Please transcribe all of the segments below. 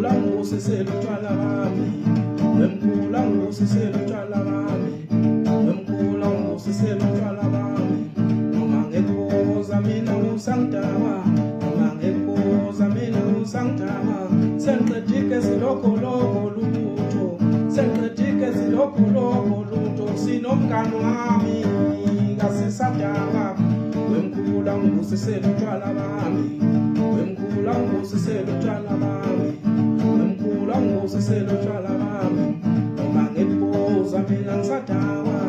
Wemkhula ngusisela utshwala bami, wemkhula ngusisela utshwala bami, wemkhula ngusisela utshwala bami. Noma ngekhoza mina usangidaba, noma ngekhoza mina usangidaba. Sengiqedike silokholoko lutho, sengiqedike silokholoko lutho. Sinomngani wami kasisadaba, wemkhula ngusisela utshwala bami, wemkhula ngusisela utshwala bami, wemkhula ngusisela utshwala bami. Noma ngekhoza mina ngisadaba,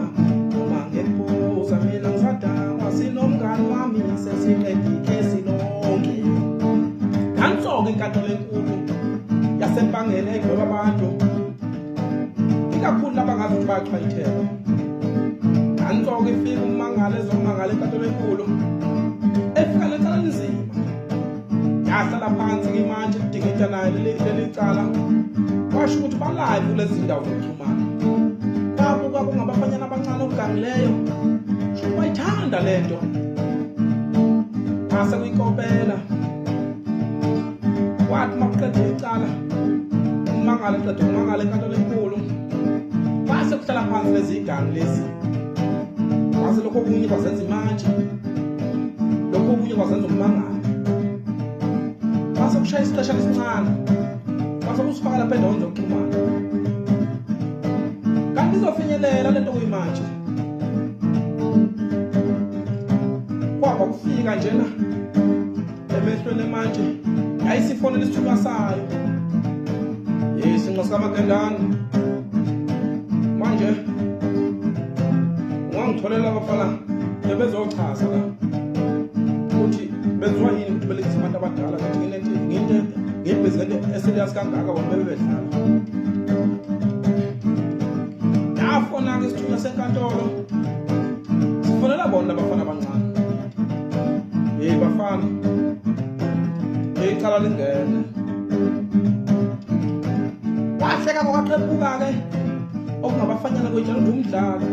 noma ngekhoza mina ngisadaba. Sinomngani wami sesiqedike silonke. Nanso-ke inkantolo enkulu yasempangeni egweba abantu, ikakhulu laba ngazi ukuthi bayachwayitheka. Nanso-ke ifika umangala ezomangala enkantolo enkulu, efika lecala linzima. Yahlala phansi-ke manje kudingida nayo leli cala, washo ukuthi balive kulezi zindawo zokuxhumana. Kwabuka kungabafanyana abancane okugangileyo, sho bayithanda le nto. Ngase kuyikopela wathi makuqeda icala, umangala eqeda umangala enkantolo enkulu, kwase kuhlala phansi lezi igangi lezi. Kwase lokho okunye kwazenza imanje, lokho okunye kwazenza umangala. Kwase kushaya isiqeshana esincane, kwase kusifaka lapha endaweni zokuxhumana. Kanti izofinyelela lento kuyimanje. Kwaba kufika njena emehlweni manje, yayisifonela isithunywa sayo. Isinqa sikaMagendane manje ungangitholela abafana bebezochaza la ukuthi benziwa yini ukuthi belekise abantu abadala, kanti ngiyibhizinisi eserious kangaka bona bebedlala. Yafona-ke isithunywa senkantolo, sifonela bona abafana abancane. Bafana icala lingene. Wahleka kwaqebuka-ke okungabafanyana kwetshalo ngumdlalo.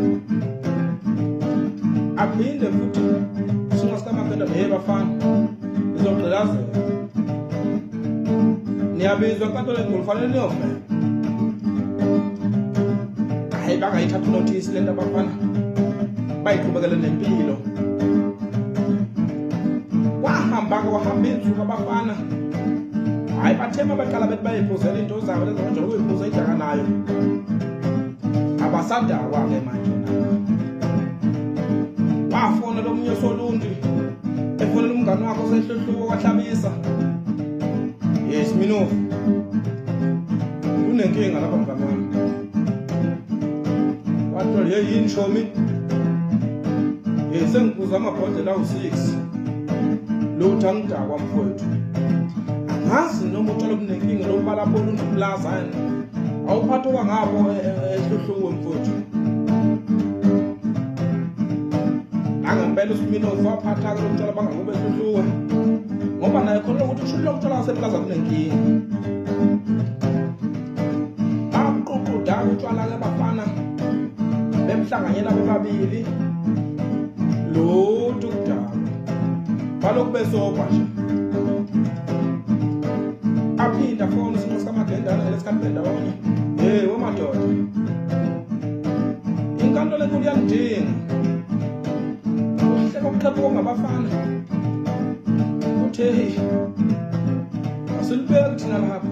Aphinde futhi isinqa sikaMagendane, bafana izogqilazela, niyabizwa enkantolo enkulu, kufanele niyovela. Hayi bangayithatha unothisi lento abafana, bayiqhubekele nempilo. Wahamba-ke wahamba insuku abafana, hayi bathema beqala bethi bayiphuzela into zabo lezi nje ukuyiphuza idaka nayo. Abasadakwa-ke manje. Wafona lo munye Solundi, efonela umngani wakhe osehlohluko kwahlabisa. Yes Minofu, unenkinga lapha mngani wami. Wathi hey yini Shomi? Sengiphuza amabhodlela awu-6. Lutho angidakwa mfowethu. Angazi noma utshalo kunenkinga lombala Polundu Plaza yini. Awuphatha kwangapho ehlohluko mfowethu. Angempela uSminofu waphatha-ke lo mtshalo bangakube ehlohluko, ngoba naye khona ukuthi usho lo mtshalo waseplaza kunenkinga. Bamququda utshwala-ke bafana bemhlanganyela bebabili. Lutho kudala balokhu besobha nje. Aphinda fona isinqa sikaMagendane lesikhathi bendawonye. Wemadoda, inkantolo enkulu yangidinga. Uhleka ukuqephuka ngabafana uthe asilibeki thina lapha,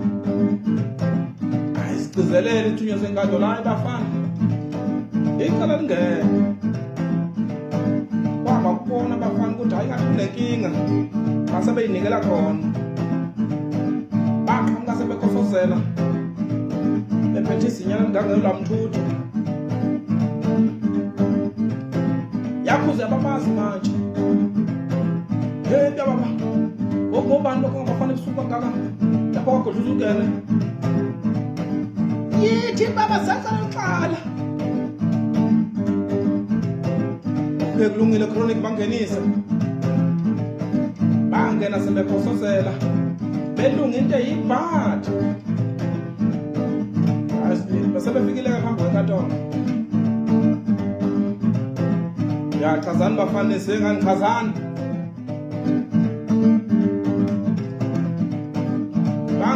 ayisiqizelele ithunywa senkantolo. Hayi bafana, icala lingene. Kwaba kubona abafana ukuthi hayi ngathi kunenkinga, base beyinikela khona. Baqhamuka sebekhofozela bephethe izinyana ngangela mthuthu. Yakhuze ababazi manje. Baba, ngobani lokho ngabafana ebusuku kangaka lapho kwagodluza ungene? Yithi baba sacala uxala. Kulungile chronic bangenisa. Bangena sebekhosozela. Belunga into eyibhadi. Basebefikile ngaphambi kwenkantolo. Chazani bafana senganichazani.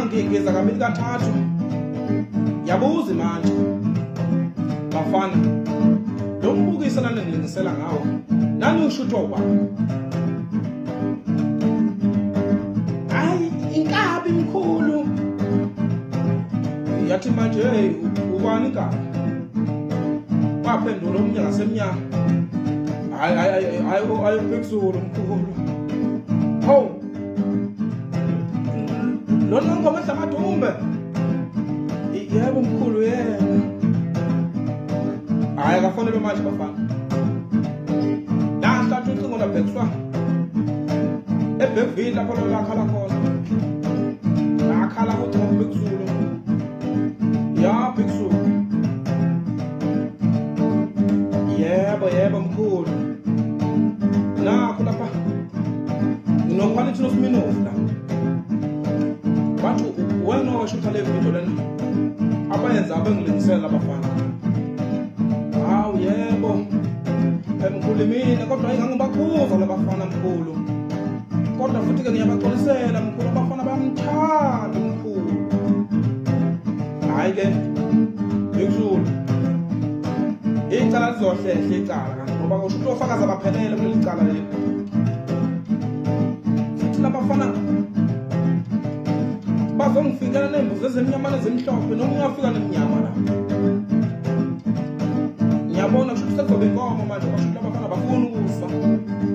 ngingeza kabili kathathu yabuza manje bafana lo mbukisa nanengilingisela ngawo nani ushutho wa hayi inkabi mkhulu yathi manje hey ubani ka waphendula omnye ngasemnyama hayi phezulu mkhulu ho lona ngomahla madumbe yebo mkhulu yena hayi akafonelwe manje bafana la hlatha ucingo labhekiswa ebhekvini lapho lakhala khona lakhala ukuthi ngobhekisulu ya bhekisulu yebo mkhulu nakho lapha nginokhwalithi nosiminofu la bathi wena washutha le video lena abayenza abengilingisela abafana hawu yebo mkhulu mina kodwa ingangibakhuza labafana mkhulu kodwa futhi ke ngiyabaxolisela mkhulu abafana bayamthanda mkhulu hayi ke bhekisulu icala lizohlehle icala ngoba kusho ukuthi ofakazi abaphelele kuleli cala leli futhi labafana bazongifikela nembuzi ezimnyama nezimhlophe noma ungafika nemnyama la ngiyabona kusho ukuthi sekuzobe inkomo manje basho labafana bafuna ukufa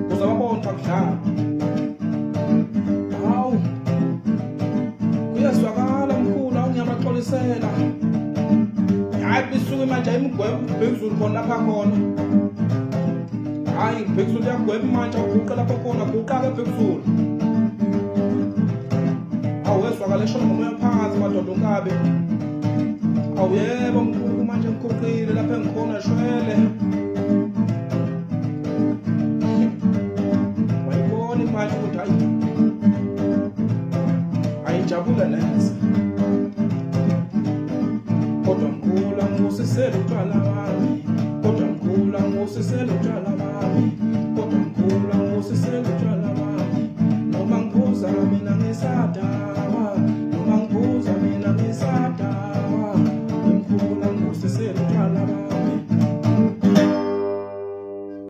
kuze babone bakudlala hawu kuyazwakala mkhulu awu ngiyabaxolisela hayi bisuke manje ayimgwebe Bhekisulu khona lapha khona hayi Bhekisulu yagweba manje uguqa lapha khona guqa-ke Bhekisulu awezwakala eshona ngomoya phansi madoda unkabi awu yebo mkhulu manje ngikhuqile lapha engikhona shwele wayibona manje ukuthi hayi ayijabula neze kodwa mkhulu angusisele utshwala bami kodwa mkhulu angusisele utshwala bami kodwa mkhulu